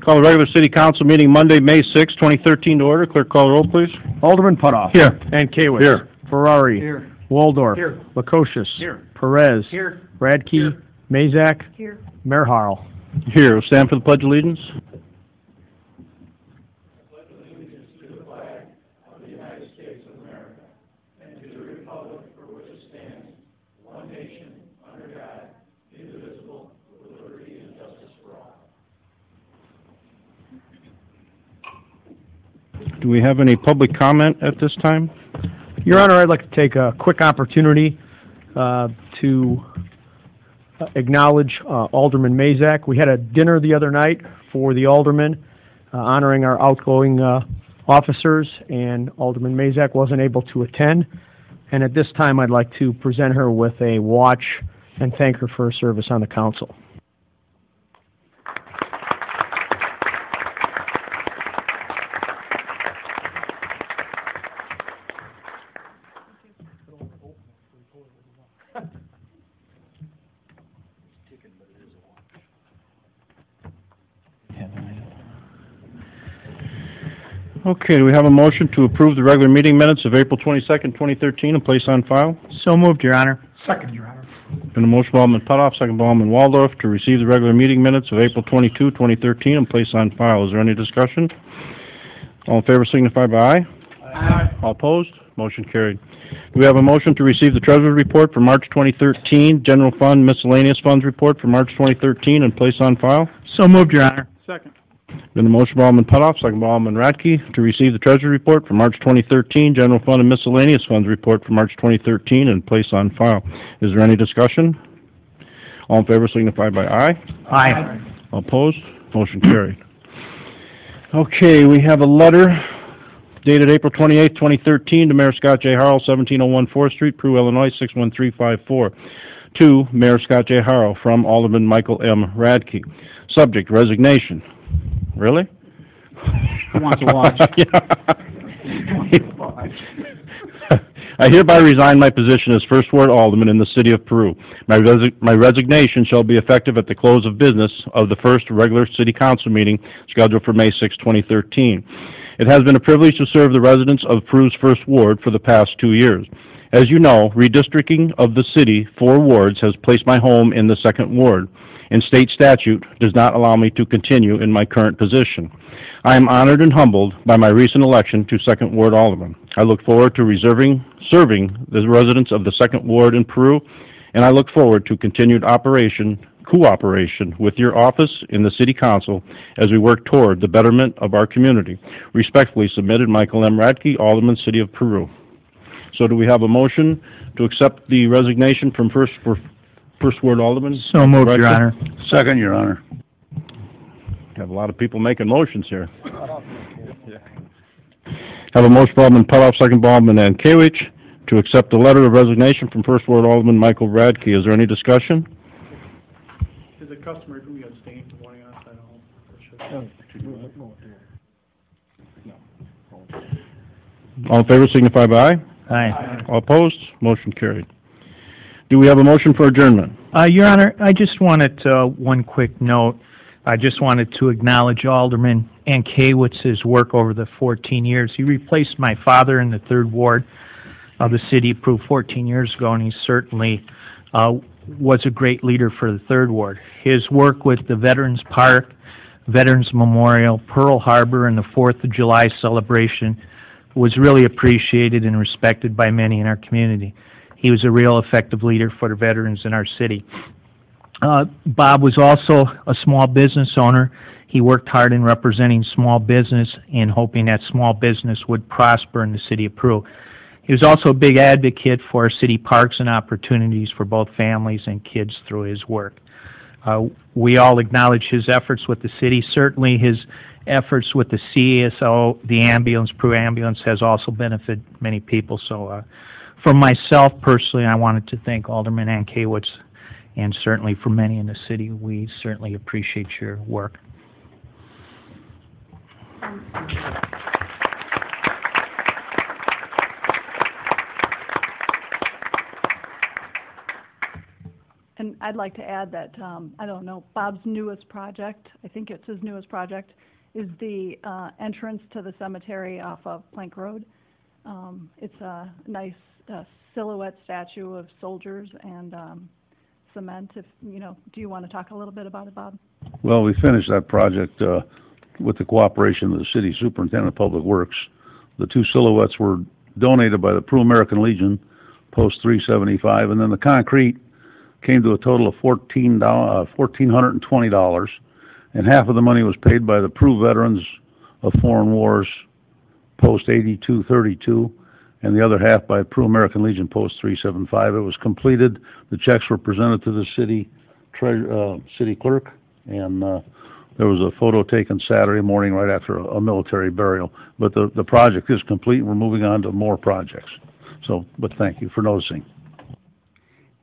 Call the regular City Council meeting Monday, May 6, 2013 to order. Clerk, call the roll, please. Alderman Putoff. Here. Ankiewicz. Here. Ferrari. Here. Waldorf. Here. Lukosius. Here. Perez. Here. Radke. Here. Mazak. Here. Mayor Harrell. Here. We'll stand for the Pledge of Allegiance. Do we have any public comment at this time? Your Honor, I'd like to take a quick opportunity to acknowledge Alderman Mazak. We had a dinner the other night for the aldermen honoring our outgoing officers, and Alderman Mazak wasn't able to attend. And at this time, I'd like to present her with a watch and thank her for her service on the council. Okay, do we have a motion to approve the regular meeting minutes of April 22nd, 2013 and place on file? So moved, Your Honor. Second, Your Honor. Been a motion by Alderman Putoff, second by Alderman Waldorf to receive the regular meeting minutes of April 22, 2013 and place on file. Is there any discussion? All in favor signify by aye. Aye. All opposed? Motion carried. Do we have a motion to receive the Treasurer's Report for March 2013, General Fund Miscellaneous Funds Report for March 2013 and place on file? So moved, Your Honor. Second. Been a motion by Alderman Putoff, second by Alderman Radke to receive the Treasury Report for March 2013, General Fund and Miscellaneous Funds Report for March 2013, and place on file. Is there any discussion? All in favor signify by aye. Aye. All opposed? Motion carried. Okay, we have a letter dated April 28, 2013 to Mayor Scott J. Harrell, 1701 4th Street, Peru, Illinois, 61354. To Mayor Scott J. Harrell from Alderman Michael M. Radke. Subject, resignation. Really? Who wants to watch? I hereby resign my position as First Ward Alderman in the City of Peru. My resignation shall be effective at the close of business of the first regular City Council meeting scheduled for May 6, 2013. It has been a privilege to serve the residents of Peru's First Ward for the past 2 years. As you know, redistricting of the city 4 wards has placed my home in the 2nd Ward, and state statute does not allow me to continue in my current position. I am honored and humbled by my recent election to 2nd Ward Alderman. I look forward to serving the residents of the 2nd Ward in Peru, and I look forward to continued cooperation with your office in the City Council as we work toward the betterment of our community. Respectfully submitted, Michael M. Radke, Alderman, City of Peru. So do we have a motion to accept the resignation from First Ward Alderman? So moved, Your Honor. Second, Your Honor. Have a lot of people making motions here. Have a motion by Alderman Putoff, second by Alderman Ankiewicz to accept the letter of resignation from First Ward Alderman Michael Radke. Is there any discussion? Is it customary for me to abstain from voting outside of home? All in favor signify by aye. Aye. All opposed? Motion carried. Do we have a motion for adjournment? Your Honor, I just wanted one quick note. I just wanted to acknowledge Alderman Ankiewicz's work over the 14 years. He replaced my father in the 3rd Ward of the City of Peru 14 years ago, and he certainly was a great leader for the 3rd Ward. His work with the Veterans Park, Veterans Memorial, Pearl Harbor, and the 4th of July celebration was really appreciated and respected by many in our community. He was a real effective leader for the veterans in our city. Bob was also a small business owner. He worked hard in representing small business and hoping that small business would prosper in the City of Peru. He was also a big advocate for city parks and opportunities for both families and kids through his work. We all acknowledge his efforts with the city. Certainly his efforts with the CSO, the ambulance, Peru Ambulance, has also benefited many people. So for myself personally, I wanted to thank Alderman Ankiewicz, and certainly for many in the city, we certainly appreciate your work. And I'd like to add that, I don't know, Bob's newest project, I think it's his newest project, is the entrance to the cemetery off of Plank Road. It's a nice silhouette statue of soldiers and cement. If you know, do you want to talk a little bit about it, Bob? Well, we finished that project with the cooperation of the City Superintendent of Public Works. The two silhouettes were donated by the Peru American Legion, Post 375, and then the concrete came to a total of $1,420, and half of the money was paid by the Peru Veterans of Foreign Wars, Post 8232, and the other half by Peru American Legion, Post 375. It was completed. The checks were presented to the city clerk, and there was a photo taken Saturday morning right after a military burial. But the project is complete, and we're moving on to more projects. But thank you for noticing.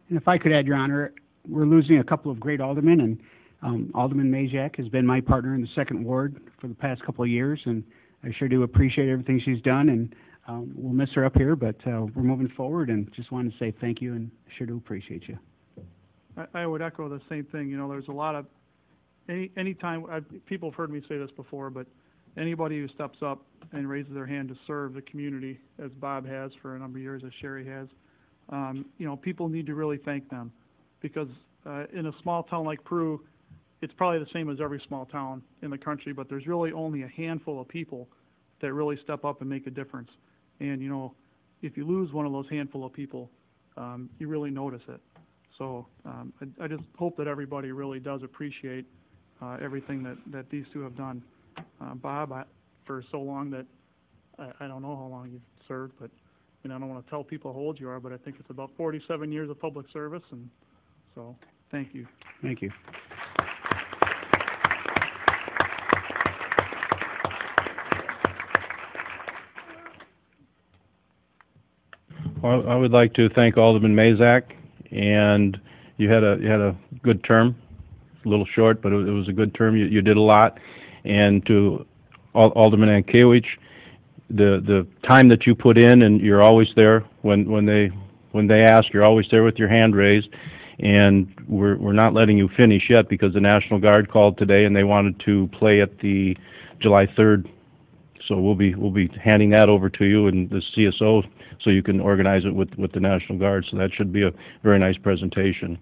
And if I could add, Your Honor, we're losing a couple of great aldermen, and Alderman Mazak has been my partner in the 2nd Ward for the past couple of years, and I sure do appreciate everything she's done, and we'll miss her up here, but we're moving forward, and just wanted to say thank you, and sure do appreciate you. I would echo the same thing. You know, there's a lot of, anytime, people have heard me say this before, but anybody who steps up and raises their hand to serve the community, as Bob has for a number of years, as Sherry has, you know, people need to really thank them, because in a small town like Peru, it's probably the same as every small town in the country, but there's really only a handful of people that really step up and make a difference. And, you know, if you lose one of those handful of people, you really notice it. So I just hope that everybody really does appreciate everything that these two have done. Bob, for so long that, I don't know how long you've served, but I don't want to tell people how old you are, but I think it's about 47 years of public service, and so thank you. Thank you. Well, I would like to thank Alderman Mazak, and you had a good term, a little short, but it was a good term. You did a lot, and to Alderman Ankiewicz, the time that you put in, and you're always there when they ask, you're always there with your hand raised, and we're not letting you finish yet because the National Guard called today and they wanted to play at the July 3rd. So we'll be handing that over to you and the CSO so you can organize it with the National Guard. So that should be a very nice presentation.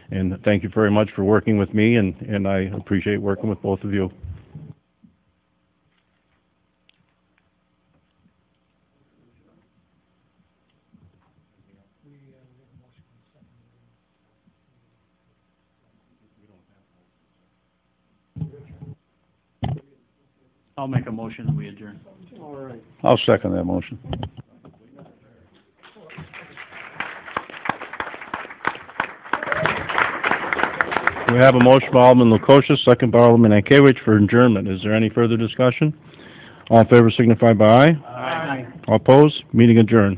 And thank you very much for working with me, and I appreciate working with both of you. I'll make a motion and we adjourn. All right. I'll second that motion. We have a motion by Alderman Lukosius, second by Alderman Ankiewicz for adjournment. Is there any further discussion? All in favor signify by aye. Aye. All opposed? Meeting adjourned.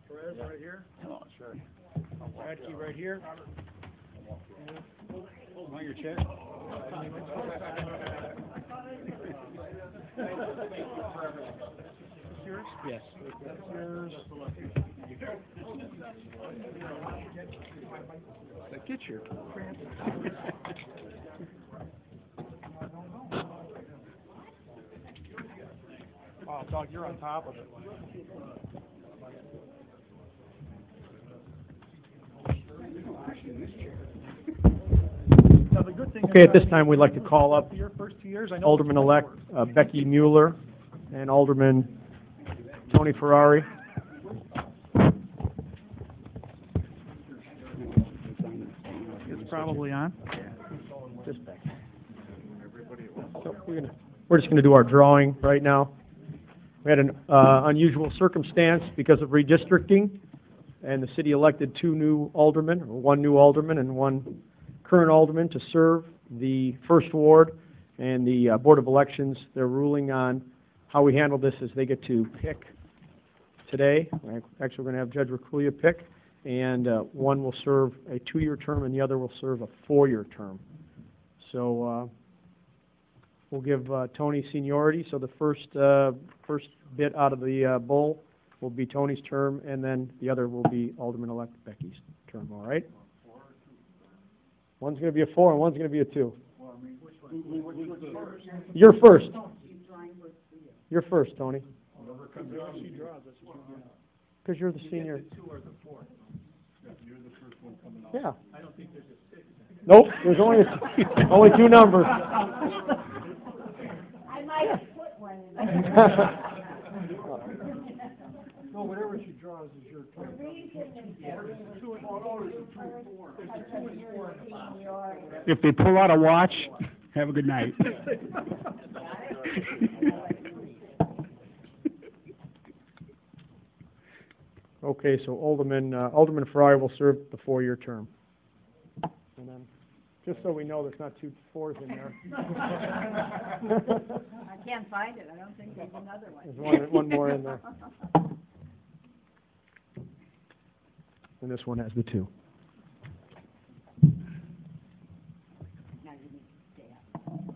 Perez right here. Radke right here. On your chair. Yours? Yes. That's yours. Get your. Oh, Doug, you're on top of it. Actually, in this chair. Okay, at this time, we'd like to call up Alderman-elect Becky Mueller and Alderman Tony Ferrari. It's probably on. So we're just going to do our drawing right now. We had an unusual circumstance because of redistricting, and the city elected two new aldermen, or one new alderman and one current alderman to serve the first ward, and the Board of Elections, they're ruling on how we handle this as they get to pick today. Actually, we're going to have Judge Rakulia pick, and one will serve a 2-year term and the other will serve a 4-year term. So we'll give Tony seniority, so the first bit out of the bowl will be Tony's term, and then the other will be Alderman-elect Becky's term, all right? One's going to be a 4 and one's going to be a 2. You're first. You're first, Tony. Because you're the senior. Yeah. Nope, there's only 2 numbers. I might have put one in No, whatever she draws is your turn. If they pull out a watch, have a good night. Okay, so Alderman Ferrari will serve the 4-year term. And then, just so we know there's not 2 4s in there. I can't find it. I don't think there's another one. There's one more in there. And this one has the 2.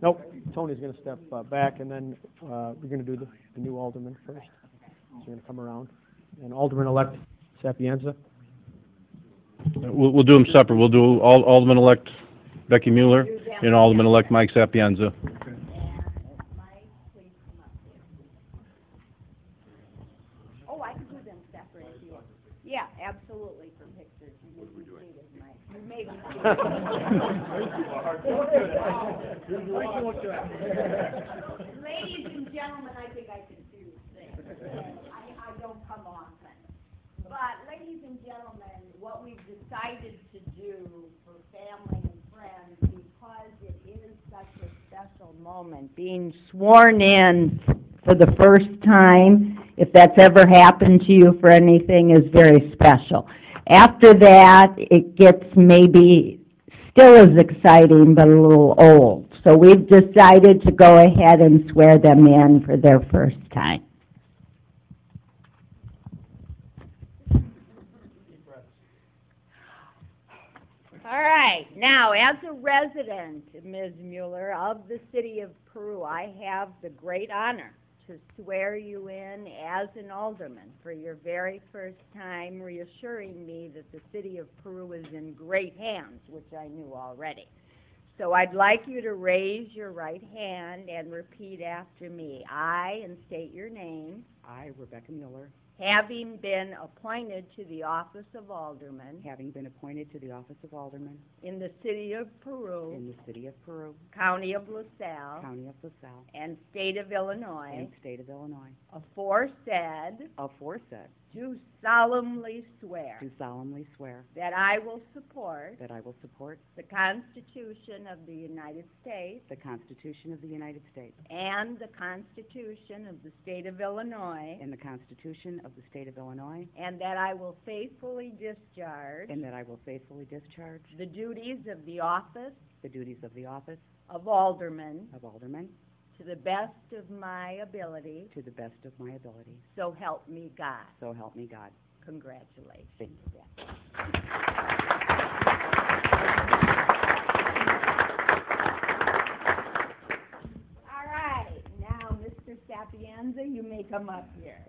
Nope, Tony's going to step back, and then we're going to do the new alderman first. So you're going to come around. And Alderman-elect Sapienza. We'll do them separate. We'll do Alderman-elect Becky Mueller and Alderman-elect Mike Sapienza. Oh, I can do them separate if you want. Yeah, absolutely, for pictures. You may be Ladies and gentlemen, I think I can do things. I don't come often. But, ladies and gentlemen, what we've decided to do for family and friends, because it is such a special moment, being sworn in for the first time, if that's ever happened to you for anything, is very special. After that, it gets maybe still as exciting, but a little old. So we've decided to go ahead and swear them in for their first time. All right. Now, as a resident, Ms. Mueller, of the city of Peru, I have the great honor to swear you in as an alderman for your very first time, reassuring me that the city of Peru is in great hands, which I knew already. So I'd like you to raise your right hand and repeat after me. I, and state your name. I, Rebecca Mueller, Having been appointed to the office of alderman having been appointed to the office of Alderman in the city of Peru, in the city of Peru, county of LaSalle, county of LaSalle, and state of Illinois, and state of Illinois, aforesaid, do solemnly swear do solemnly swear that I will support that I will support the Constitution of the United States the Constitution of the United States and the Constitution of the state of Illinois, and the Constitution of the state of Illinois, and that I will faithfully discharge and that I will faithfully discharge the duties of the office the duties of the office of alderman of Alderman to the best of my ability, to the best of my ability. so help me God. So help me God. Congratulations. Thank you. All right, now, Mr. Sapienza, you may come up here.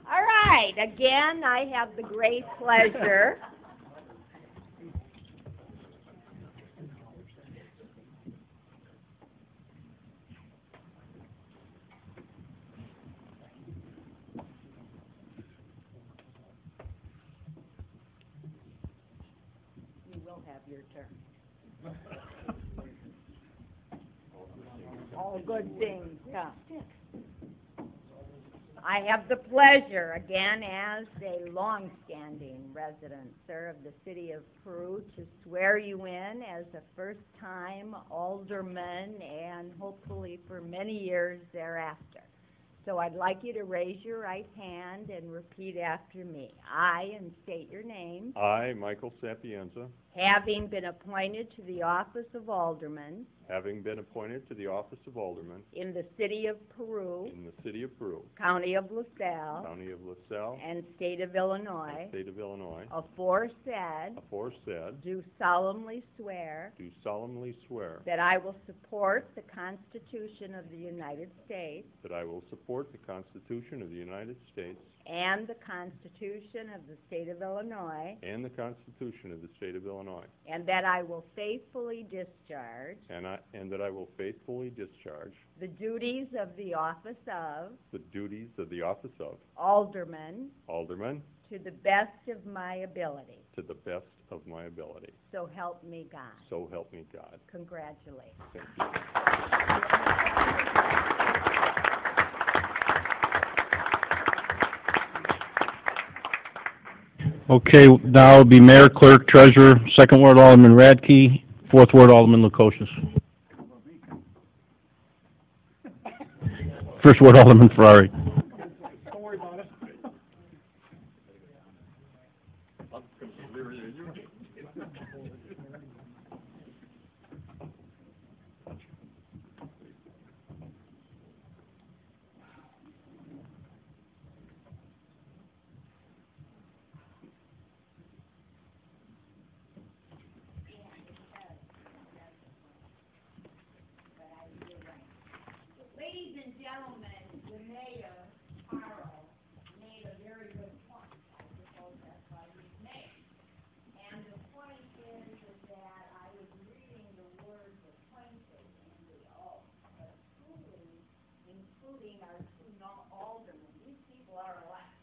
All right, again, I have the great pleasure you'll have your turn. All good things come. I have the pleasure, again, as a long-standing resident, sir, of the city of Peru, to swear you in as a first-time alderman and hopefully for many years thereafter. So I'd like you to raise your right hand and repeat after me. I, and state your name, I, Michael Sapienza, having been appointed to the office of alderman having been appointed to the office of Alderman in the city of Peru, in the city of Peru, county of LaSalle, county of LaSalle, and state of Illinois, state of Illinois, aforesaid, do do solemnly swear solemnly swear that I will support the Constitution of the United States that I will support the Constitution of the United States and the Constitution of the state of Illinois, and the Constitution of the state of Illinois, and that I will faithfully discharge and that I will faithfully discharge the duties of the office of the duties of the office of alderman Alderman to the best of my ability. to the best of my ability. So help me God. So help me God. Congratulations. Thank you. Okay, now will be Mayor, Clerk, Treasurer, Second Ward Alderman Radke, Fourth Ward Alderman Lukosius. First Ward Alderman Ferrari. Don't worry about it. Ladies and gentlemen, the mayor, Carl, made a very good point. I suppose that's why he's mayor. And the point is that I was reading the words appointed in the oath, but truly, including our two aldermen, these people are elected.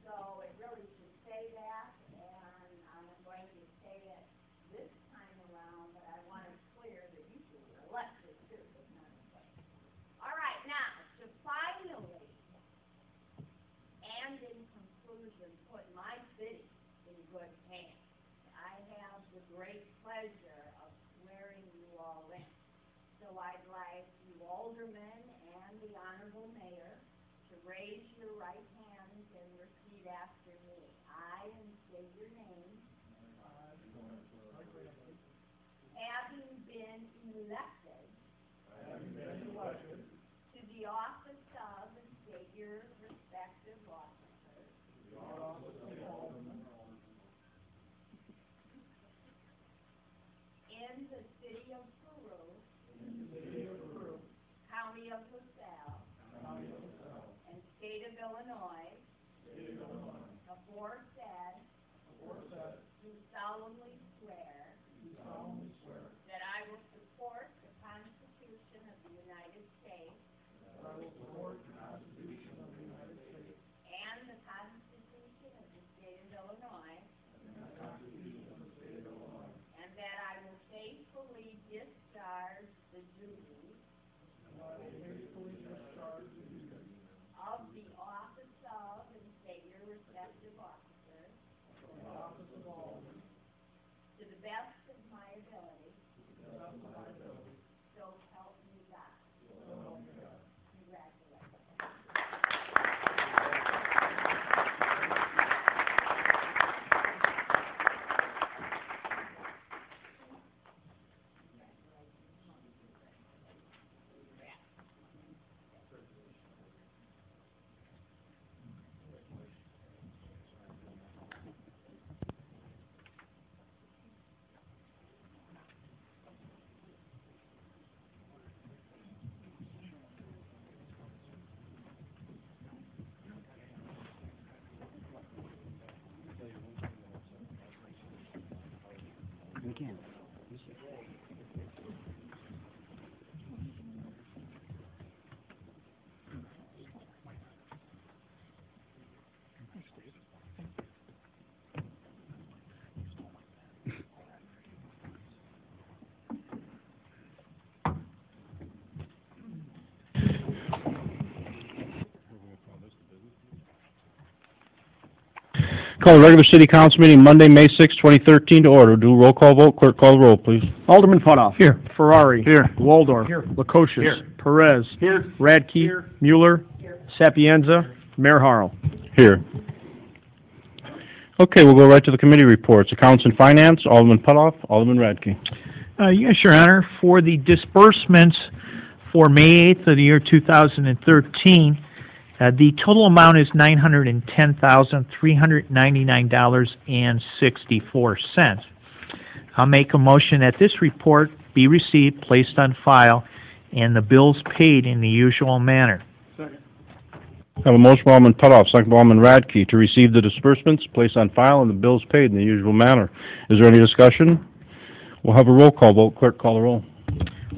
So it really should say that, and I'm going to say it this time around, but I want it clear that you two were elected too, but not appointed. All right, now, to finally, and in conclusion, put my city in good hands, I have the great pleasure of swearing you all in. So I'd like you aldermen and the honorable mayor to raise your right hands and repeat after me. I, and state your name, having been elected to the office of, and state your respective officers, in the city of Peru, county of LaSalle, and state of Illinois, aforesaid, do solemnly swear that I will support the Constitution of the United States and the Constitution of the state of Illinois, and that I will faithfully discharge the duties of the office of, and state your respective officers, to the best of my ability. So help me God. Congratulations. Again. Call the regular city council meeting Monday, May 6, 2013 to order. Do roll call vote. Clerk call the roll, please. Alderman Putoff. Here. Ferrari. Here. Waldorf. Here. Lukosius. Here. Perez. Here. Radke. Here. Mueller. Sapienza. Mayor Harrell. Here. Okay, we'll go right to the committee reports. Accounts and Finance, Alderman Putoff, Alderman Radke. Yes, Your Honor. For the disbursements for May 8th of the year 2013, the total amount is $910,399.64. I'll make a motion that this report be received, placed on file, and the bills paid in the usual manner. I have a motion by Alderman Putoff, second by Alderman Radke, to receive the disbursements, place on file, and the bills paid in the usual manner. Is there any discussion? We'll have a roll call vote. Clerk, call the roll.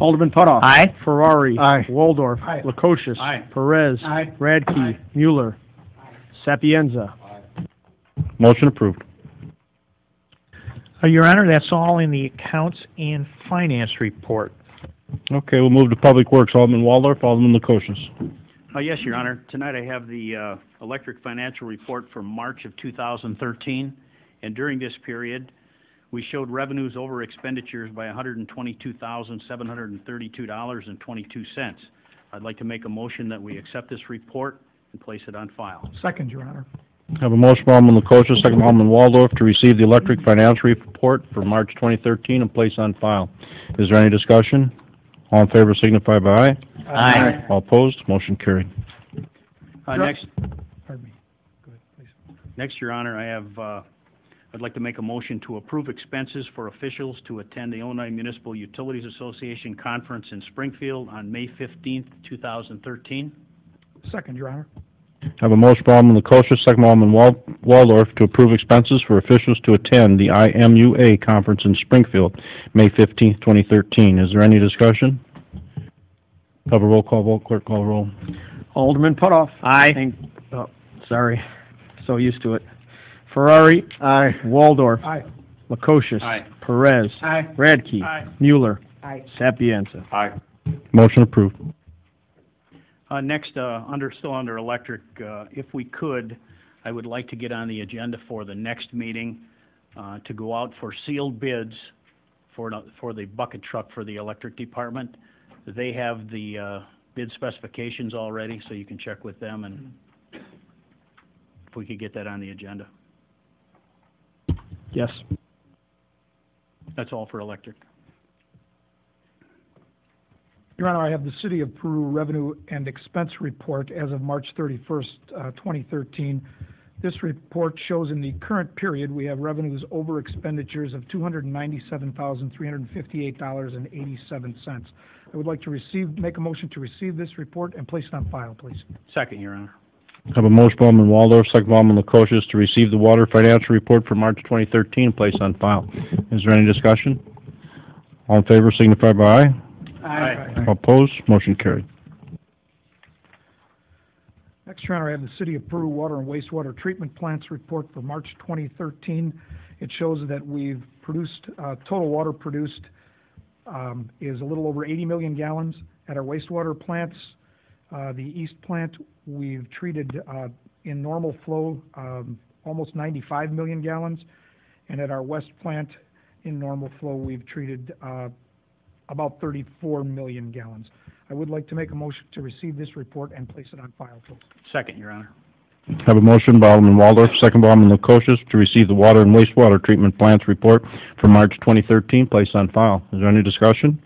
Alderman Putoff. Aye. Ferrari. Aye. Waldorf. Aye. Lukosius. Aye. Perez. Aye. Radke. Aye. Mueller. Sapienza. Motion approved. Your Honor, that's all in the Accounts and Finance report. Okay, we'll move to Public Works. Alderman Waldorf, Alderman Lukosius. Yes, Your Honor. Tonight I have the electric financial report for March of 2013, and during this period, we showed revenues over expenditures by $122,732.22. I'd like to make a motion that we accept this report and place it on file. Second, Your Honor. I have a motion by Alderman Lukosius, second by Alderman Waldorf, to receive the electric financial report for March 2013 and place on file. Is there any discussion? All in favor signify by aye. Aye. All opposed, motion carried. Next, Pardon me. Go ahead, please. Next, Your Honor, I'd like to make a motion to approve expenses for officials to attend the Illinois Municipal Utilities Association Conference in Springfield on May 15th, 2013. Second, Your Honor. I have a motion by Alderman Lukosius, second by Alderman Waldorf, to approve expenses for officials to attend the IMUA conference in Springfield, May 15th, 2013. Is there any discussion? Have a roll call vote. Clerk, call the roll. Alderman Putoff. Aye. Sorry. So used to it. Ferrari. Aye. Waldorf. Aye. Lukosius. Aye. Perez. Aye. Radke. Aye. Mueller. Aye. Sapienza. Aye. Motion approved. Next, still under electric, if we could, I would like to get on the agenda for the next meeting to go out for sealed bids for the bucket truck for the electric department. They have the bid specifications already, so you can check with them, and if we could get that on the agenda. Yes. That's all for electric. Your Honor, I have the City of Peru Revenue and Expense Report as of March 31st, 2013. This report shows in the current period we have revenues over expenditures of $297,358.87. I would like to make a motion to receive this report and place it on file, please. Second, Your Honor. I have a motion by Alderman Waldorf, second by Alderman Lukosius, to receive the water financial report for March 2013 and place on file. Is there any discussion? All in favor signify by aye. Aye. All opposed, motion carried. Next, Your Honor, I have the City of Peru Water and Wastewater Treatment Plants report for March 2013. It shows that we've produced, total water produced is a little over 80 million gallons. At our wastewater plants, the East plant, we've treated in normal flow almost 95 million gallons. And at our West plant, in normal flow, we've treated about 34 million gallons. I would like to make a motion to receive this report and place it on file, please. Second, Your Honor. I have a motion by Alderman Waldorf, second by Alderman Lukosius, to receive the water and wastewater treatment plants report for March 2013, placed on file. Is there any discussion?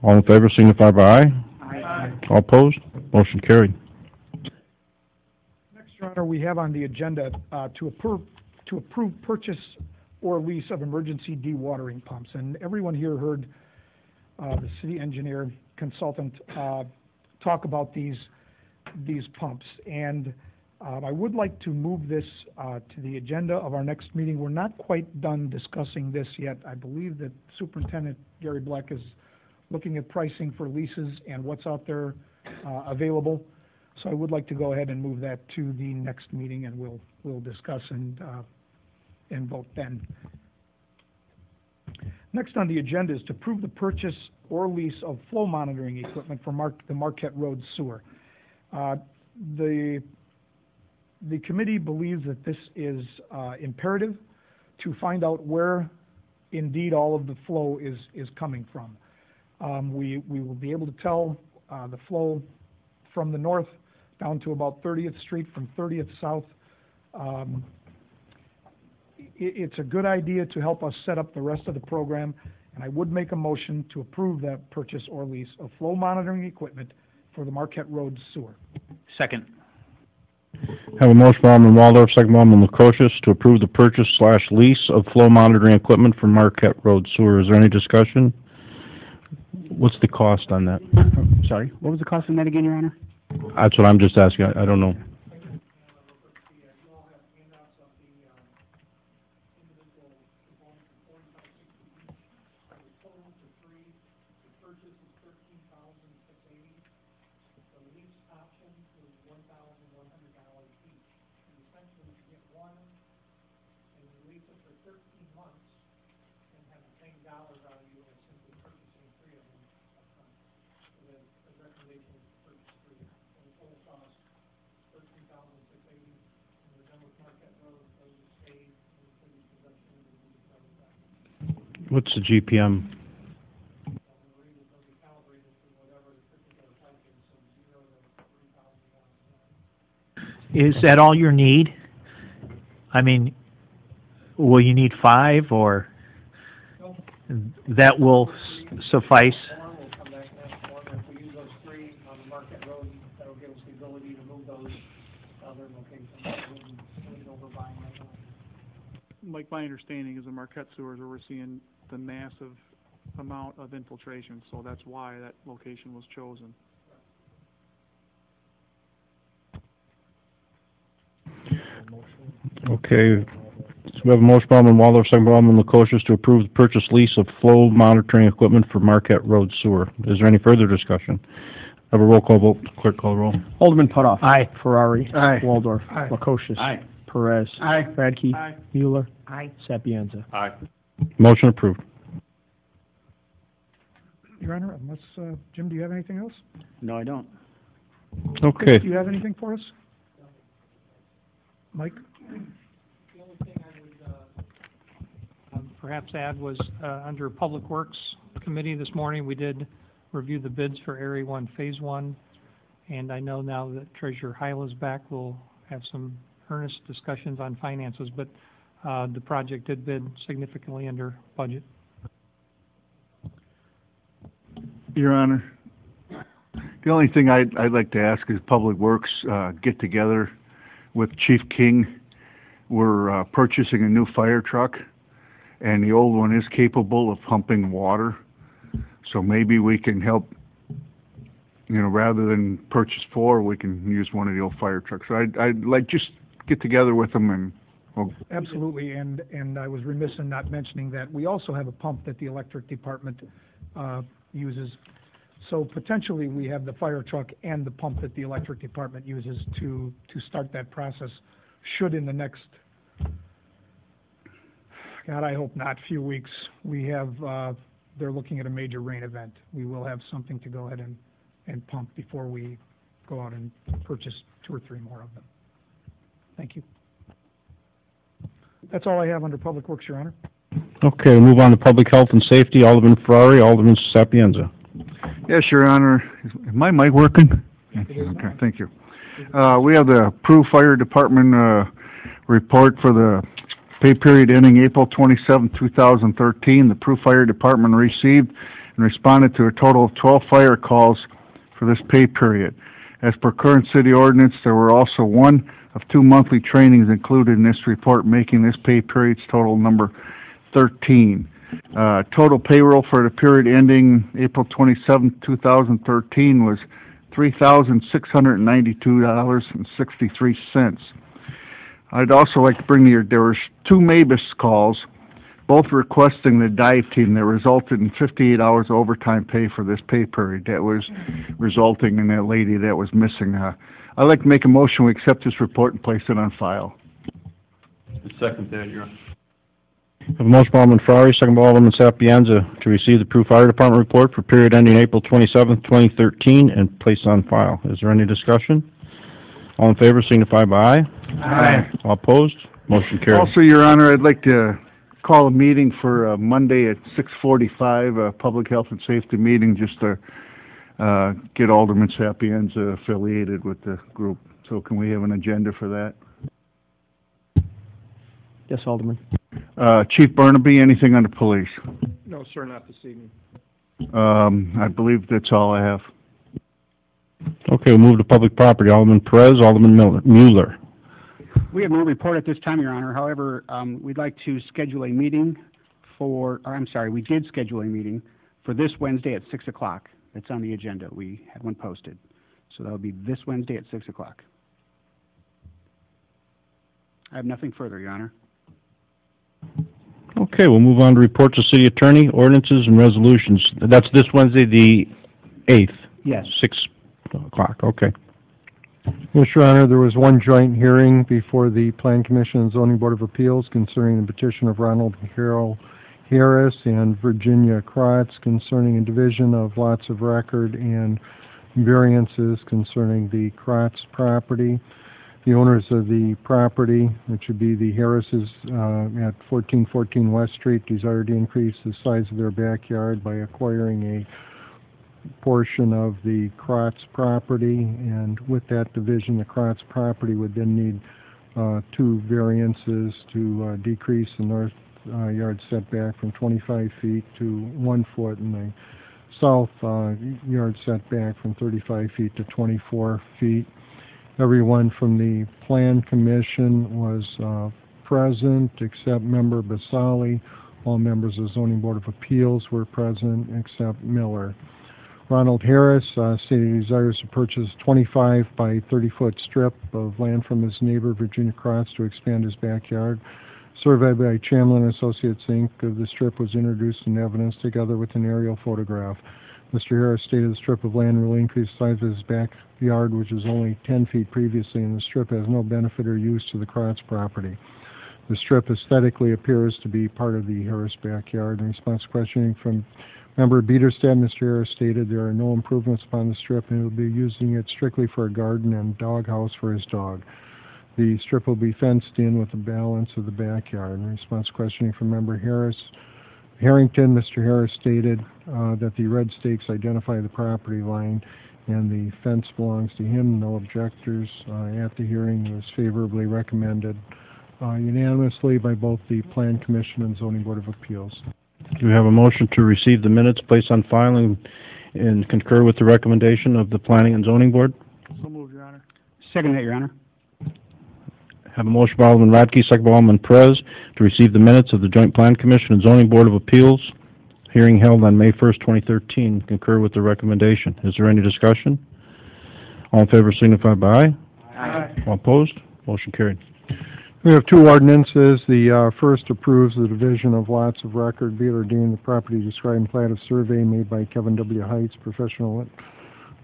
All in favor signify by aye. Aye. All opposed, motion carried. Next, Your Honor, we have on the agenda to approve purchase or lease of emergency dewatering pumps. And everyone here heard the city engineer consultant talk about these pumps. And I would like to move this to the agenda of our next meeting. We're not quite done discussing this yet. I believe that Superintendent Gary Black is looking at pricing for leases and what's out there available. So I would like to go ahead and move that to the next meeting, and we'll discuss and vote then. Next on the agenda is to approve the purchase or lease of flow monitoring equipment for the Marquette Road sewer. The the committee believes that this is imperative to find out where indeed all of the flow is coming from. We will be able to tell the flow from the north down to about 30th Street, from 30th South. It's a good idea to help us set up the rest of the program, and I would make a motion to approve that purchase or lease of flow monitoring equipment for the Marquette Road sewer. Second. Have a motion by Alderman Waldorf, second by Alderman Lukosius, to approve the purchase/lease of flow monitoring equipment for Marquette Road sewer. Is there any discussion? What's the cost on that? Sorry, what was the cost on that again, Your Honor? That's what I'm just asking. I don't know. What's the GPM? Is that all you need? I mean, will you need 5, or that will suffice? We'll come back next one. If we use those 3 on the Marquette Road, that'll give us the ability to move those to other locations. We're overbuying right now. Mike, my understanding is the Marquette sewers where we're seeing the massive amount of infiltration, so that's why that location was chosen. Okay. So we have a motion by Alderman Waldorf, second by Alderman Lukosius, to approve the purchase lease of flow monitoring equipment for Marquette Road sewer. Is there any further discussion? Have a roll call vote. Clerk, call the roll. Alderman Putoff. Aye. Ferrari. Aye. Waldorf. Aye. Lukosius. Aye. Perez. Aye. Radke. Aye. Mueller. Aye. Sapienza. Aye. Motion approved. Your Honor, unless, Jim, do you have anything else? No, I don't. Okay. Chris, do you have anything for us? Mike? The only thing I would perhaps add was under Public Works Committee this morning, we did review the bids for Area 1 Phase 1, and I know now that Treasurer Heil is back, we'll have some earnest discussions on finances, but the project did bid significantly under budget. Your Honor, the only thing I'd like to ask is Public Works get together with Chief King. We're purchasing a new fire truck, and the old one is capable of pumping water. So maybe we can help, rather than purchase 4, we can use one of the old fire trucks. So I'd like just get together with them and. Absolutely, and I was remiss in not mentioning that we also have a pump that the electric department uses. So potentially we have the fire truck and the pump that the electric department uses to start that process, should in the next, God, I hope not, few weeks, we have, they're looking at a major rain event. We will have something to go ahead and pump before we go out and purchase 2 or 3 more of them. Thank you. That's all I have under Public Works, Your Honor. Okay, we'll move on to Public Health and Safety. Alderman Ferrari, Alderman Sapienza. Yes, Your Honor. Is my mic working? Okay, thank you. We have the approved fire department report for the pay period ending April 27, 2013. The approved fire department received and responded to a total of 12 fire calls for this pay period. As per current city ordinance, there were also 1 of 2 monthly trainings included in this report, making this pay period's total number 13. Total payroll for the period ending April 27, 2013 was $3,692.63. I'd also like to bring there were 2 MABUS calls, both requesting the dive team, that resulted in 58 hours overtime pay for this pay period. That was resulting in that lady that was missing. I'd like to make a motion we accept this report and place it on file. Second that, Your Honor. Have a motion by Alderman Ferrari, second by Alderman Sapienza, to receive the approved fire department report for period ending April 27, 2013, and place on file. Is there any discussion? All in favor signify by aye. Aye. All opposed? Motion carried. Also, Your Honor, I'd like to call a meeting for Monday at 6:45, a public health and safety meeting, just to get Alderman Sapienza affiliated with the group. So can we have an agenda for that? Yes, Alderman. Chief Burnaby, anything on the police? No, sir, not this evening. I believe that's all I have. Okay, we'll move to public property. Alderman Perez, Alderman Mueller. We have no report at this time, Your Honor. However, we'd like to schedule a meeting we did schedule a meeting for this Wednesday at 6 o'clock. That's on the agenda. We had one posted. So that'll be this Wednesday at 6 o'clock. I have nothing further, Your Honor. Okay, we'll move on to reports of city attorney, ordinances, and resolutions. That's this Wednesday, the 8th? Yes. 6 o'clock, okay. Yes, Your Honor, there was one joint hearing before the Plan Commission and Zoning Board of Appeals concerning the petition of Ronald Harold Harris and Virginia Kratz concerning a division of lots of record and variances concerning the Kratz property. The owners of the property, which would be the Harrises at 1414 West Street, desire to increase the size of their backyard by acquiring a portion of the Kratz property, and with that division, the Kratz property would then need 2 variances to decrease the north yard setback from 25 feet to 1 foot, and the south yard setback from 35 feet to 24 feet. Everyone from the Plan Commission was present except Member Basali. All members of the Zoning Board of Appeals were present except Miller. Ronald Harris stated he desires to purchase a 25 by 30-foot strip of land from his neighbor, Virginia Kratz, to expand his backyard. Survey by Chamlin Associates, Inc. of the strip was introduced in evidence together with an aerial photograph. Mr. Harris stated the strip of land will increase the size of his backyard, which was only 10 feet previously, and the strip has no benefit or use to the Kratz property. The strip aesthetically appears to be part of the Harris backyard. In response to questioning from Member Biederstadt, Mr. Harris stated there are no improvements upon the strip, and he will be using it strictly for a garden and dog house for his dog. The strip will be fenced in with the balance of the backyard. In response to questioning from Member Harrington, Mr. Harris stated that the red stakes identify the property line and the fence belongs to him. No objectors at the hearing. It was favorably recommended unanimously by both the Plan Commission and Zoning Board of Appeals. Do we have a motion to receive the minutes, place on file, and concur with the recommendation of the Planning and Zoning Board? So moved, Your Honor. Second that, Your Honor. Have a motion by Alderman Radke, second by Alderman Perez, to receive the minutes of the Joint Plan Commission and Zoning Board of Appeals, hearing held on May 1st, 2013. Concur with the recommendation. Is there any discussion? All in favor signify by aye. Aye. All opposed? Motion carried. We have 2 ordinances. The first approves the division of lots of record, be it ordained the property described in plat of survey made by Kevin W. Heights, professional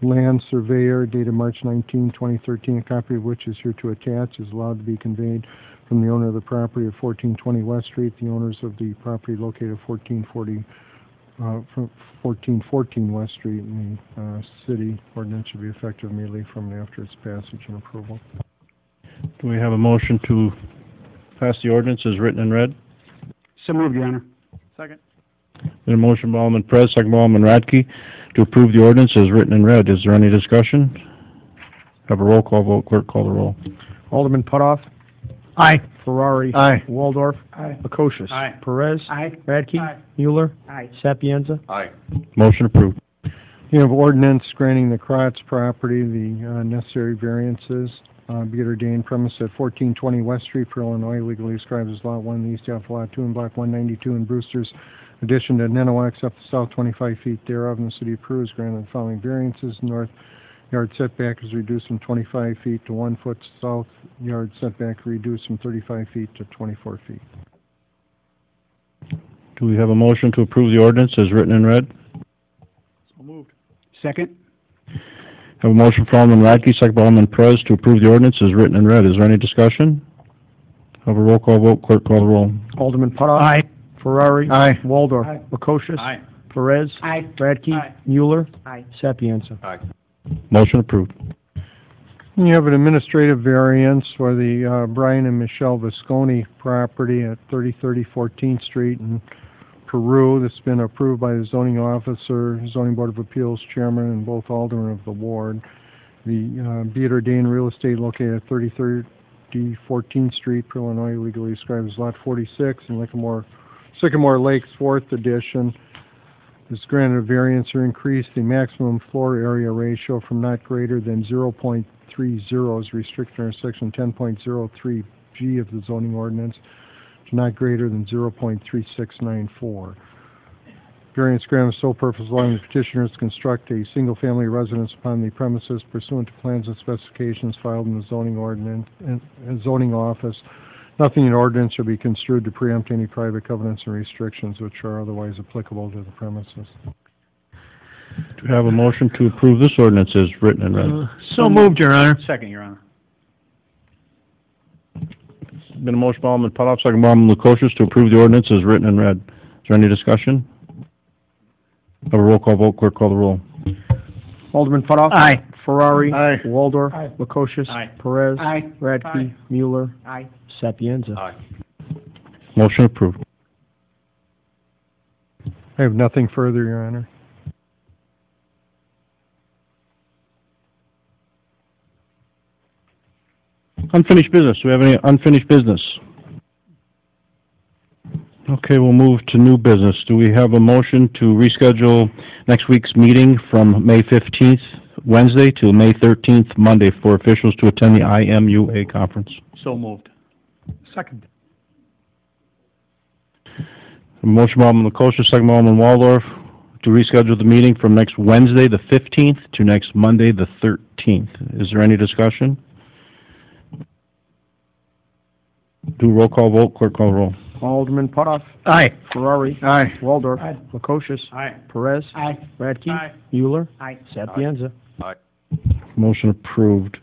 land surveyor, dated March 19, 2013, a copy of which is here to attach, is allowed to be conveyed from the owner of the property at 1420 West Street. The owners of the property located at 1414 West Street, and the city ordinance should be effective immediately from and after its passage and approval. Do we have a motion to pass the ordinance as written and read? So moved, Your Honor. Second. Been a motion by Alderman Perez, second by Alderman Radke, to approve the ordinance as written and read. Is there any discussion? Have a roll call vote. Clerk, call the roll. Alderman Putoff. Aye. Ferrari. Aye. Waldorf. Aye. Lukosius. Aye. Perez. Aye. Radke. Aye. Mueller. Aye. Sapienza. Aye. Motion approved. You have ordinance granting the Kratz property the necessary variances. Be it ordained premise at 1420 West Street for Illinois, legally described as Lot 1 in the east half of Lot 2 and Block 192 in Brewster's addition to Nenowax up to south 25 feet thereof, and the city of Peru is granted the following variances. North yard setback is reduced from 25 feet to 1 foot. South yard setback reduced from 35 feet to 24 feet. Do we have a motion to approve the ordinance as written and read? So moved. Second. Have a motion from Alderman Radke, second by Alderman Perez, to approve the ordinance as written and read. Is there any discussion? Have a roll call vote. Clerk, call the roll. Alderman Putoff. Aye. Ferrari. Aye. Waldorf. Aye. Lukosius. Aye. Perez. Aye. Radke. Aye. Mueller. Aye. Sapienza. Aye. Motion approved. You have an administrative variance for the Brian and Michelle Visconti property at 3030 14th Street in Peru. This has been approved by the zoning officer, zoning board of appeals chairman, and both aldermen of the ward. The be it ordained real estate located at 3030 14th Street, Illinois, legally described as Lot 46 in Sycamore Lakes 4th Edition. Is granted a variance or increase the maximum floor area ratio from not greater than 0.30 is restricted under section 10.03G of the zoning ordinance to not greater than 0.3694. Variance granted for sole purpose allowing the petitioners to construct a single-family residence upon the premises pursuant to plans and specifications filed in the zoning ordinance and zoning office. Nothing in ordinance shall be construed to preempt any private covenants and restrictions which are otherwise applicable to the premises. Do we have a motion to approve this ordinance as written and read? So moved, Your Honor. Second, Your Honor. Been a motion by Alderman Putoff, second by Alderman Lukosius to approve the ordinance as written and read. Is there any discussion? Have a roll call vote. Clerk, call the roll. Alderman Putoff. Aye. Ferrari. Aye. Waldorf. Aye. Lukosius. Aye. Perez. Aye. Radke. Aye. Mueller. Aye. Sapienza. Aye. Motion approved. I have nothing further, Your Honor. Unfinished business. Do we have any unfinished business? Okay, we'll move to new business. Do we have a motion to reschedule next week's meeting from May 15th, Wednesday, to May 13th, Monday, for officials to attend the IMUA conference? So moved. Second. A motion by Alderman Lukosius, second by Alderman Waldorf, to reschedule the meeting from next Wednesday, the 15th, to next Monday, the 13th. Is there any discussion? Do a roll call vote. Clerk, call the roll. Alderman Putoff. Aye. Ferrari. Aye. Waldorf. Aye. Lukosius. Aye. Perez. Aye. Radke. Aye. Mueller. Aye. Sapienza. Motion approved.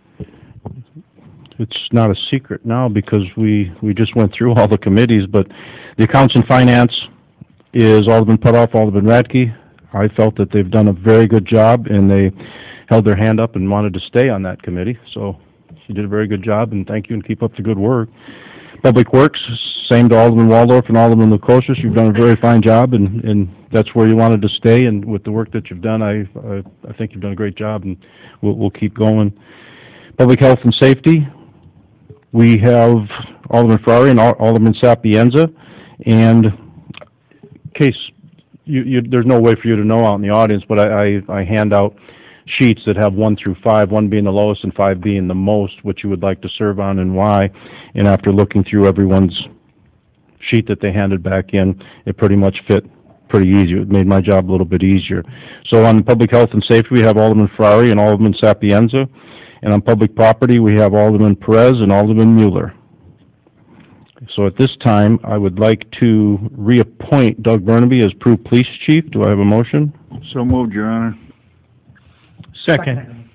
It's not a secret now because we just went through all the committees, but the Accounts and Finance is Alderman Putoff, Alderman Radke. I felt that they've done a very good job, and they held their hand up and wanted to stay on that committee. So you did a very good job, and thank you, and keep up the good work. Public Works, same to Alderman Waldorf and Alderman Lukosius. You've done a very fine job, and that's where you wanted to stay. And with the work that you've done, I think you've done a great job, and we'll keep going. Public Health and Safety, we have Alderman Ferrari and Alderman Sapienza. And in case there's no way for you to know out in the audience, but I hand out sheets that have 1 through 5, 1 being the lowest and 5 being the most, what you would like to serve on and why. And after looking through everyone's sheet that they handed back in, it pretty much fit pretty easy. It made my job a little bit easier. So on Public Health and Safety, we have Alderman Ferrari and Alderman Sapienza. And on Public Property, we have Alderman Perez and Alderman Mueller. So at this time, I would like to reappoint Doug Burnaby as Peru Police Chief. Do I have a motion? So moved, Your Honor. Second.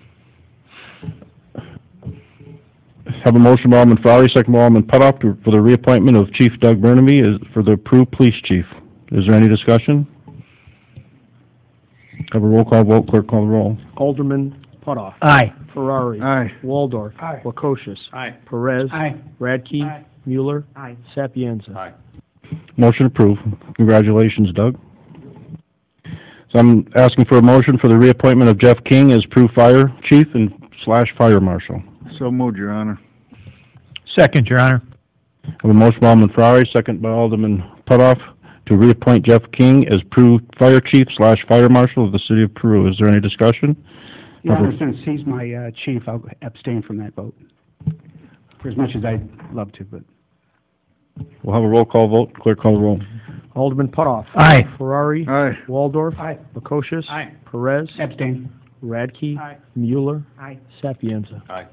Have a motion by Alderman Ferrari, second by Alderman Putoff for the reappointment of Chief Doug Burnaby for the Peru Police Chief. Is there any discussion? Have a roll call vote. Clerk, call the roll. Alderman Putoff. Aye. Ferrari. Aye. Waldorf. Aye. Lukosius. Aye. Perez. Aye. Radke. Aye. Mueller. Aye. Sapienza. Aye. Motion approved. Congratulations, Doug. So I'm asking for a motion for the reappointment of Jeff King as Peru Fire Chief and / Fire Marshal. So moved, Your Honor. Second, Your Honor. I have a motion by Alderman Ferrari, second by Alderman Putoff, to reappoint Jeff King as Peru Fire Chief / Fire Marshal of the City of Peru. Is there any discussion? Your Honor, since he's my chief, I'll abstain from that vote. For as much as I'd love to, but. We'll have a roll call vote. Clerk, call the roll. Alderman Putoff. Aye. Ferrari. Aye. Waldorf. Aye. Lukosius. Aye. Perez. Abstain. Radke. Aye. Mueller. Aye. Sapienza. Aye.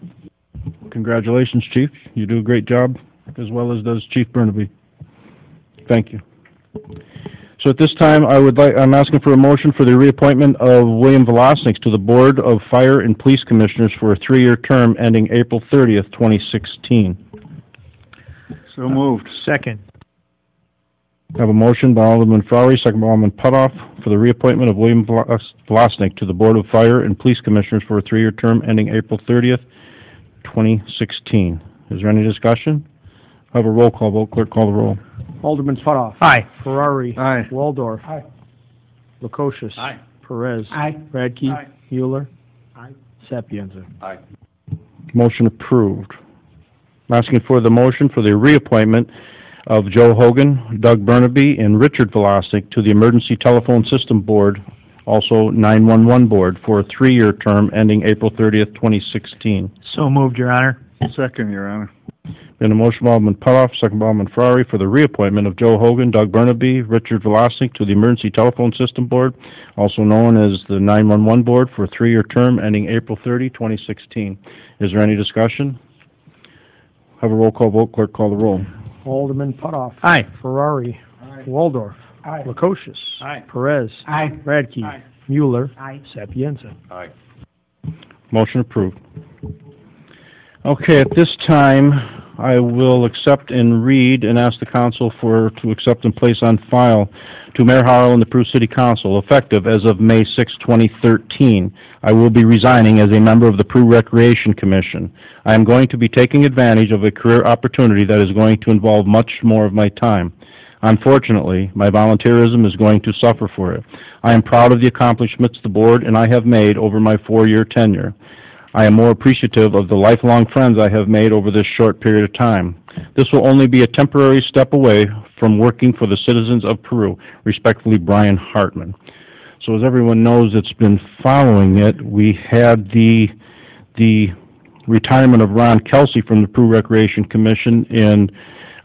Congratulations, Chief. You do a great job, as well as does Chief Burnaby. Thank you. So at this time, I'm asking for a motion for the reappointment of William Velosniks to the Board of Fire and Police Commissioners for a 3-year term ending April 30th, 2016. So moved. Second. I have a motion by Alderman Ferrari, second by Alderman Putoff, for the reappointment of William Velosnik to the Board of Fire and Police Commissioners for a 3-year term ending April 30th, 2016. Is there any discussion? Have a roll call vote. Clerk, call the roll. Alderman Putoff. Aye. Ferrari. Aye. Waldorf. Aye. Lukosius. Aye. Perez. Aye. Radke. Aye. Mueller. Aye. Sapienza. Aye. Motion approved. I'm asking for the motion for the reappointment of Joe Hogan, Doug Burnaby, and Richard Velosik to the Emergency Telephone System Board, also 911 Board, for a 3-year term ending April 30th, 2016. So moved, Your Honor. Second, Your Honor. Been a motion by Alderman Putoff, second by Alderman Ferrari, for the reappointment of Joe Hogan, Doug Burnaby, Richard Velosik to the Emergency Telephone System Board, also known as the 911 Board, for a 3-year term ending April 30, 2016. Is there any discussion? Have a roll call vote. Clerk, call the roll. Alderman Putoff. Aye. Ferrari. Waldorf. Aye. Lukosius. Aye. Perez. Aye. Radke. Aye. Mueller. Aye. Sapienza. Aye. Motion approved. Okay, at this time, I will accept and read and ask the council to accept and place on file to Mayor Harrell and the Peru City Council, effective as of May 6, 2013. I will be resigning as a member of the Peru Recreation Commission. I am going to be taking advantage of a career opportunity that is going to involve much more of my time. Unfortunately, my volunteerism is going to suffer for it. I am proud of the accomplishments the board and I have made over my 4-year tenure. I am more appreciative of the lifelong friends I have made over this short period of time. This will only be a temporary step away from working for the citizens of Peru. Respectfully, Brian Hartman. So as everyone knows that's been following it, we had the retirement of Ron Kelsey from the Peru Recreation Commission, and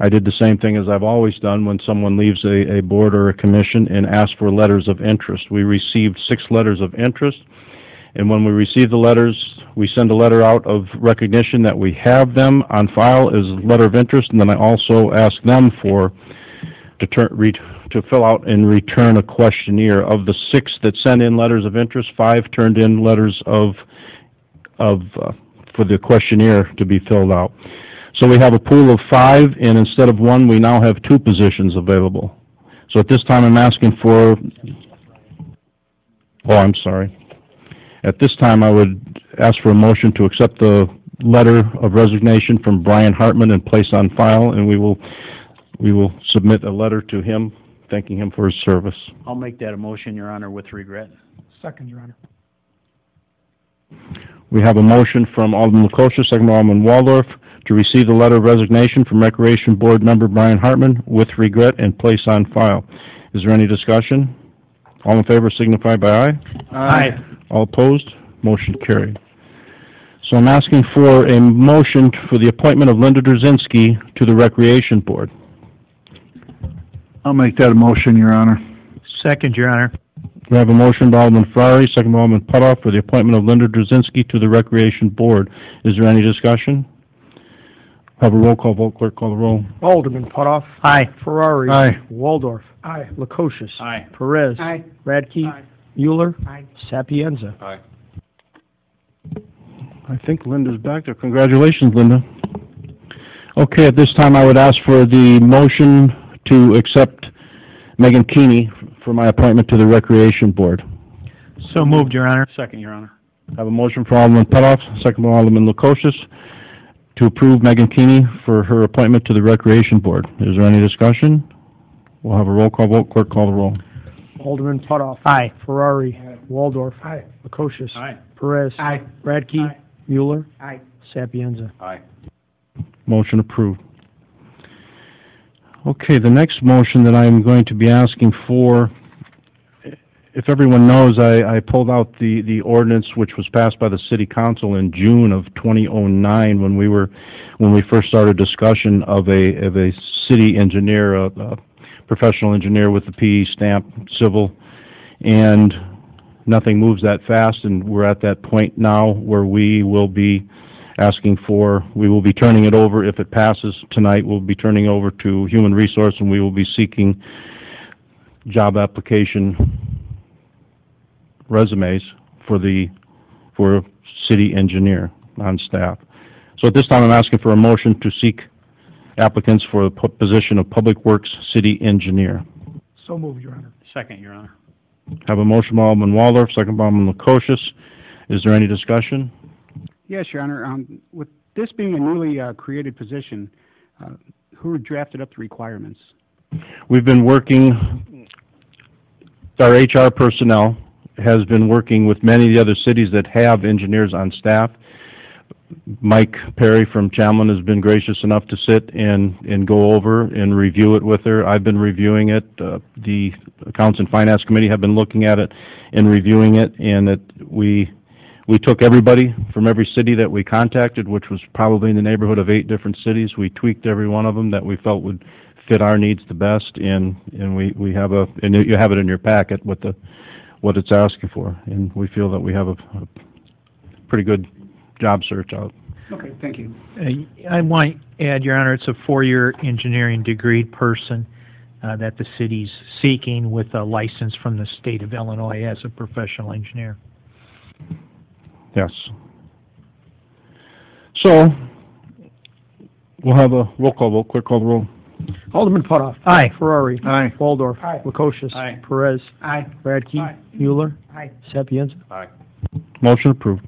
I did the same thing as I've always done when someone leaves a board or a commission and asks for letters of interest. We received 6 letters of interest. And when we receive the letters, we send a letter out of recognition that we have them on file as a letter of interest, and then I also ask them to fill out and return a questionnaire. Of the 6 that sent in letters of interest, 5 turned in letters for the questionnaire to be filled out. So we have a pool of 5, and instead of 1, we now have 2 positions available. So at this time, I'm asking for. Oh, I'm sorry. At this time, I would ask for a motion to accept the letter of resignation from Brian Hartman and place on file, and we will submit a letter to him thanking him for his service. I'll make that a motion, Your Honor, with regret. Second, Your Honor. We have a motion from Alderman Lukosius, second by Alderman Waldorf, to receive the letter of resignation from Recreation Board member Brian Hartman with regret and place on file. Is there any discussion? All in favor signify by aye. Aye. All opposed? Motion carried. So I'm asking for a motion for the appointment of Linda Drzinski to the Recreation Board. I'll make that a motion, Your Honor. Second, Your Honor. We have a motion by Alderman Ferrari, second by Alderman Putoff, for the appointment of Linda Drzinski to the Recreation Board. Is there any discussion? Have a roll call vote. Clerk, call the roll. Alderman Putoff. Aye. Ferrari. Aye. Waldorf. Aye. Lukosius. Aye. Perez. Aye. Radke. Aye. Mueller. Aye. Sapienza. Aye. I think Linda's back there. Congratulations, Linda. Okay, at this time I would ask for the motion to accept Megan Keeney for my appointment to the Recreation Board. So moved, Your Honor. Second, Your Honor. I have a motion from Alderman Putoff, second by Alderman Lukosius, to approve Megan Keeney for her appointment to the Recreation Board. Is there any discussion? We'll have a roll call vote. Clerk, call the roll. Alderman Putoff. Aye. Ferrari. Waldorf. Aye. Lukosius. Aye. Perez. Aye. Radke. Aye. Mueller. Aye. Sapienza. Aye. Motion approved. Okay, the next motion that I'm going to be asking for, if everyone knows, I pulled out the ordinance which was passed by the City Council in June of 2009 when we first started discussion of a city engineer, a professional engineer with the PE stamp, civil, and nothing moves that fast, and we're at that point now where we will be turning it over. If it passes tonight, we'll be turning it over to Human Resource, and we will be seeking job application resumes for city engineer on staff. So at this time, I'm asking for a motion to seek applicants for the position of Public Works City Engineer. So moved, Your Honor. Second, Your Honor. Have a motion by Alderman Waldorf, second by Alderman Lukosius. Is there any discussion? Yes, Your Honor. With this being a newly created position, who drafted up the requirements? We've been working, our HR personnel has been working with many of the other cities that have engineers on staff. Mike Perry from Chamlin has been gracious enough to sit and go over and review it with her. I've been reviewing it. The Accounts and Finance Committee have been looking at it and reviewing it, and we took everybody from every city that we contacted, which was probably in the neighborhood of 8 different cities. We tweaked every one of them that we felt would fit our needs the best, and we have and you have it in your packet with what it's asking for, and we feel that we have a pretty good job search out. Okay, thank you. I want to add, Your Honor, it's a 4-year engineering degree person that the city's seeking with a license from the state of Illinois as a professional engineer. Yes. So, we'll have a roll call vote. Clerk, call the roll. Alderman Putoff. Aye. Ferrari. Aye. Waldorf. Aye. Lukosius. Aye. Perez. Aye. Radke. Aye. Mueller. Aye. Sapienza. Aye. Motion approved.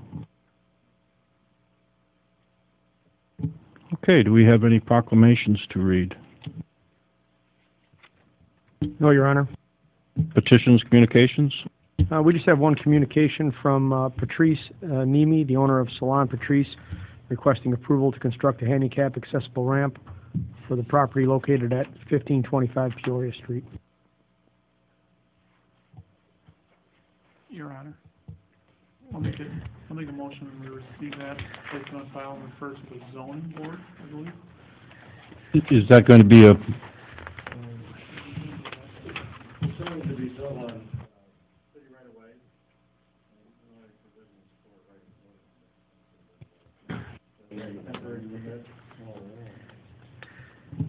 Okay, do we have any proclamations to read? No, Your Honor. Petitions, communications? We just have one communication from Patrice Nemi, the owner of Salon Patrice, requesting approval to construct a handicap accessible ramp for the property located at 1525 Peoria Street. Your Honor. I'll make a motion we receive that, place it on file, and refer to the zoning board, I believe. Is that going to be a...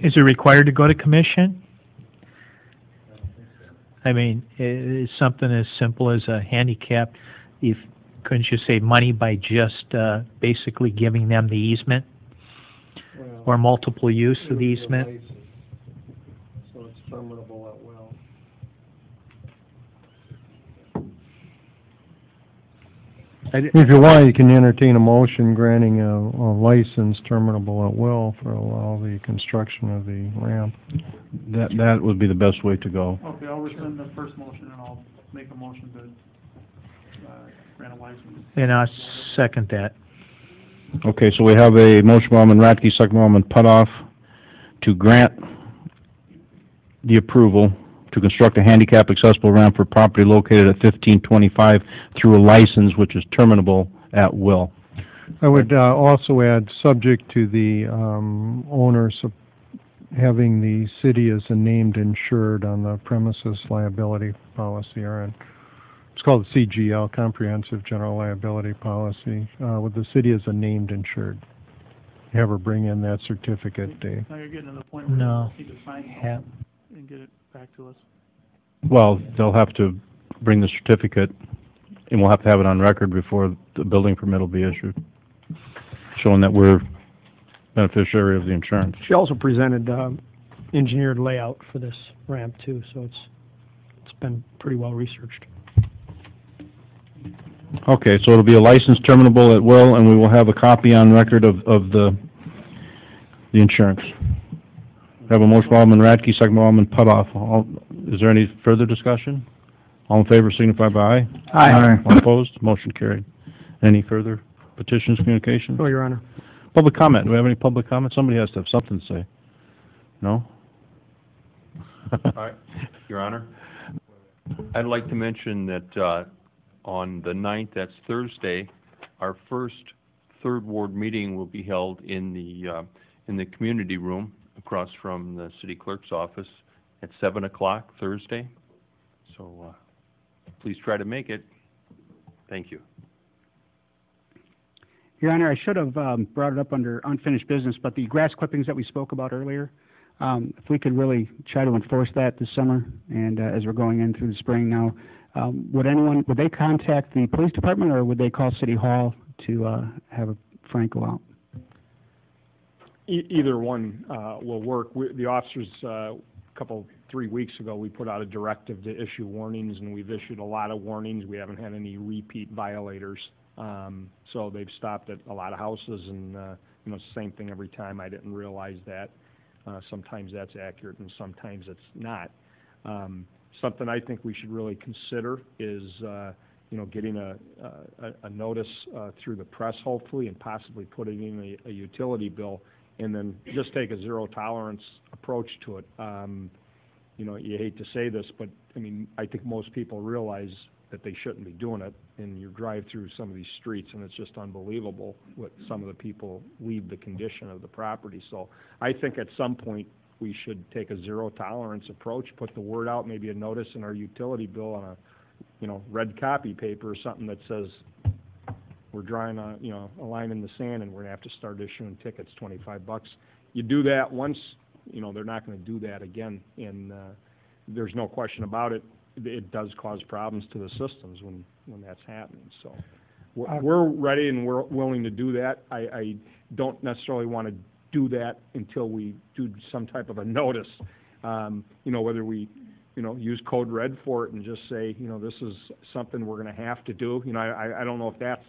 Is it required to go to commission? I mean, it's something as simple as a handicap. Couldn't you save money by just basically giving them the easement or multiple use of the easement? So it's terminable at will. If you want, you can entertain a motion granting a license terminable at will for allow the construction of the ramp. That would be the best way to go. Okay, I'll rescind the first motion, and I'll make a motion to grant a license. And I'll second that. Okay, so we have a motion by Alderman Radke, second by Alderman Putoff, to grant the approval to construct a handicap accessible ramp for property located at 1525 through a license which is terminable at will. I would also add, subject to the owners having the city as a named insured on the premises liability policy, or it's called the CGL, Comprehensive General Liability Policy, with the city as a named insured. Have her bring in that certificate, Dave. Now you're getting to the point where No. you need to sign something and get it back to us. Well, they'll have to bring the certificate, and we'll have to have it on record before the building permit will be issued, showing that we're beneficiary of the insurance. She also presented engineered layout for this ramp too, so it's been pretty well researched. Okay, so it'll be a license terminable at will, and we will have a copy on record of the insurance. Have a motion by Alderman Radke, second by Alderman Putoff. Is there any further discussion? All in favor signify by aye. Aye. All opposed? Motion carried. Any further petitions, communications? No, Your Honor. Public comment. Do we have any public comment? Somebody has to have something to say. No? All right, Your Honor. I'd like to mention that on the 9th, that's Thursday, our first Third Ward meeting will be held in the community room across from the city clerk's office at 7 o'clock Thursday. So please try to make it. Thank you. Your Honor, I should have brought it up under unfinished business, but the grass clippings that we spoke about earlier, if we could really try to enforce that this summer, and as we're going in through the spring now, would they contact the police department, or would they call City Hall to have Frank go out? Either one will work. The officers, 3 weeks ago, we put out a directive to issue warnings, and we've issued a lot of warnings. We haven't had any repeat violators. So they've stopped at a lot of houses and you know, it's the same thing every time. I didn't realize that. Sometimes that's accurate and sometimes it's not. Something I think we should really consider is, you know, getting a notice through the press, hopefully, and possibly putting in a utility bill, and then just take a zero tolerance approach to it. You know, you hate to say this, but I mean, I think most people realize that they shouldn't be doing it, and you drive through some of these streets, and it's just unbelievable what some of the people leave the condition of the property. So I think at some point we should take a zero tolerance approach, put the word out, maybe a notice in our utility bill on a, you know, red copy paper or something that says we're drawing a, you know, a line in the sand and we're gonna have to start issuing tickets, $25. You do that once, you know, they're not gonna do that again, and there's no question about it. It does cause problems to the systems when that's happening. So we're ready and we're willing to do that. I don't necessarily want to do that until we do some type of a notice. You know, whether we, you know, use code red for it and just say, you know, this is something we're going to have to do. You know, I don't know if that's,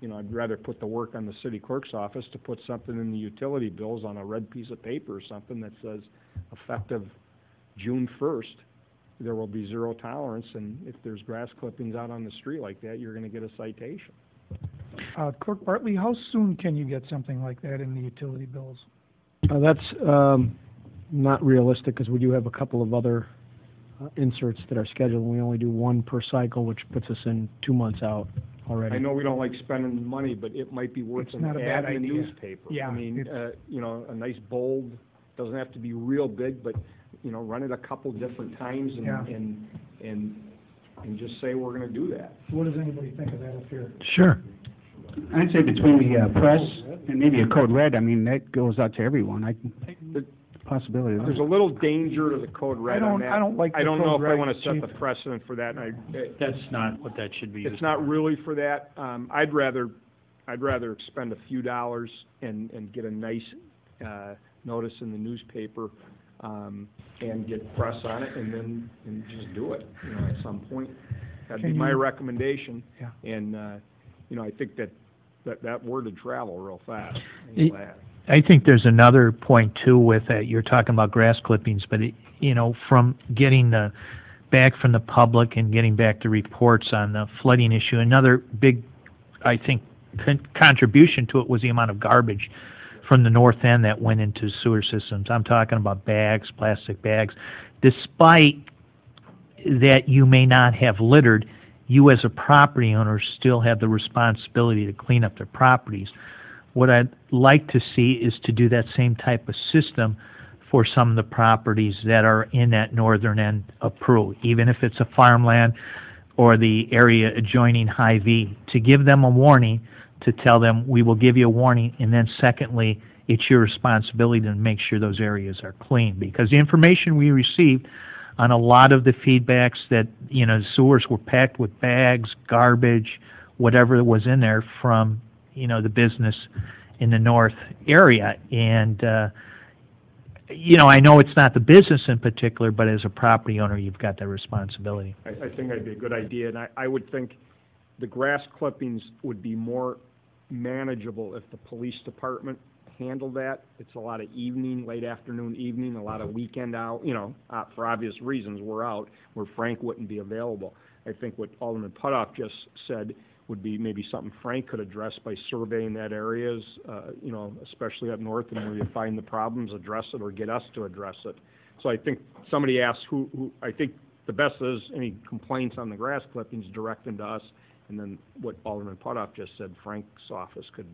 you know, I'd rather put the work on the city clerk's office to put something in the utility bills on a red piece of paper or something that says effective June 1st. There will be zero tolerance, and if there's grass clippings out on the street like that, you're going to get a citation. Clerk Bartley, how soon can you get something like that in the utility bills? That's not realistic, because we do have a couple of other inserts that are scheduled, and we only do one per cycle, which puts us in 2 months out already. I know we don't like spending the money, but it might be worth an ad in the newspaper. Yeah, I mean, you know, a nice bold, doesn't have to be real big, but you know, run it a couple different times and just say we're going to do that. What does anybody think of that up here? Sure. I'd say between the press and maybe a code red, I mean, that goes out to everyone. Possibility. There's a little danger to the code red on that. I don't like the I don't code know if I red, want to set Chief. the precedent for that. And That's not what that should be used it's not for. really for that. I'd rather spend a few dollars and get a nice notice in the newspaper, and get press on it, and just do it, you know, at some point. That'd be my recommendation. Yeah. And, you know, I think that word would travel real fast. I think there's another point too with that. You're talking about grass clippings, but you know, from getting the back from the public and getting back the reports on the flooding issue, another big, I think, contribution to it was the amount of garbage from the north end that went into sewer systems. I'm talking about bags, plastic bags. Despite that you may not have littered, you as a property owner still have the responsibility to clean up their properties. What I'd like to see is to do that same type of system for some of the properties that are in that northern end of Peru, even if it's a farmland or the area adjoining Hy-Vee, to give them a warning, to tell them we will give you a warning, and then secondly, it's your responsibility to make sure those areas are clean. Because the information we received on a lot of the feedbacks that, you know, the sewers were packed with bags, garbage, whatever was in there from, you know, the business in the north area. And, you know, I know it's not the business in particular, but as a property owner, you've got that responsibility. I think that'd be a good idea, and I would think the grass clippings would be more manageable if the police department handled that. It's a lot of late afternoon, evening, a lot of weekend out, you know, for obvious reasons, we're out, where Frank wouldn't be available. I think what Alderman Puttoff just said would be maybe something Frank could address by surveying that areas, you know, especially up north, and where you find the problems, address it, or get us to address it. So I think somebody asked who I think the best is any complaints on the grass clippings, direct them to us, and then what Alderman Puttoff just said, Frank's office could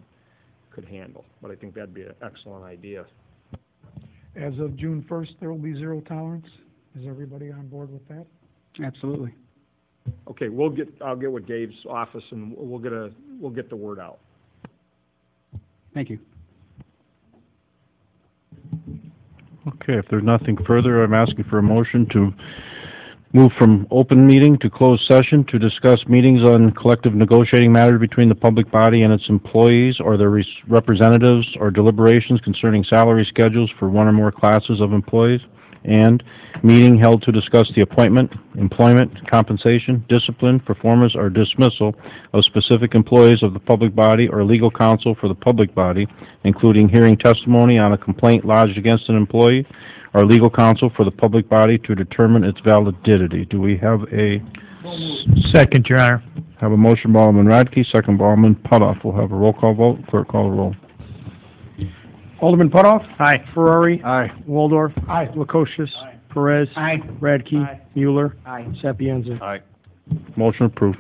handle. But I think that'd be an excellent idea. As of June 1st, there will be zero tolerance. Is everybody on board with that? Absolutely. Okay, I'll get with Dave's office, and we'll get the word out. Thank you. Okay, if there's nothing further, I'm asking for a motion to move from open meeting to closed session to discuss meetings on collective negotiating matters between the public body and its employees or their representatives, or deliberations concerning salary schedules for one or more classes of employees, And meeting held to discuss the appointment, employment, compensation, discipline, performance, or dismissal of specific employees of the public body or legal counsel for the public body, including hearing testimony on a complaint lodged against an employee or legal counsel for the public body to determine its validity. Do we have a... Second, Your Honor. Have a motion by Alderman Radke, second by Alderman Putoff. We'll have a roll call vote. Clerk, call the roll. Alderman Putoff. Aye. Ferrari. Aye. Waldorf. Aye. Lukosius. Perez. Aye. Radke. Aye. Mueller. Aye. Sapienza. Aye. Motion approved.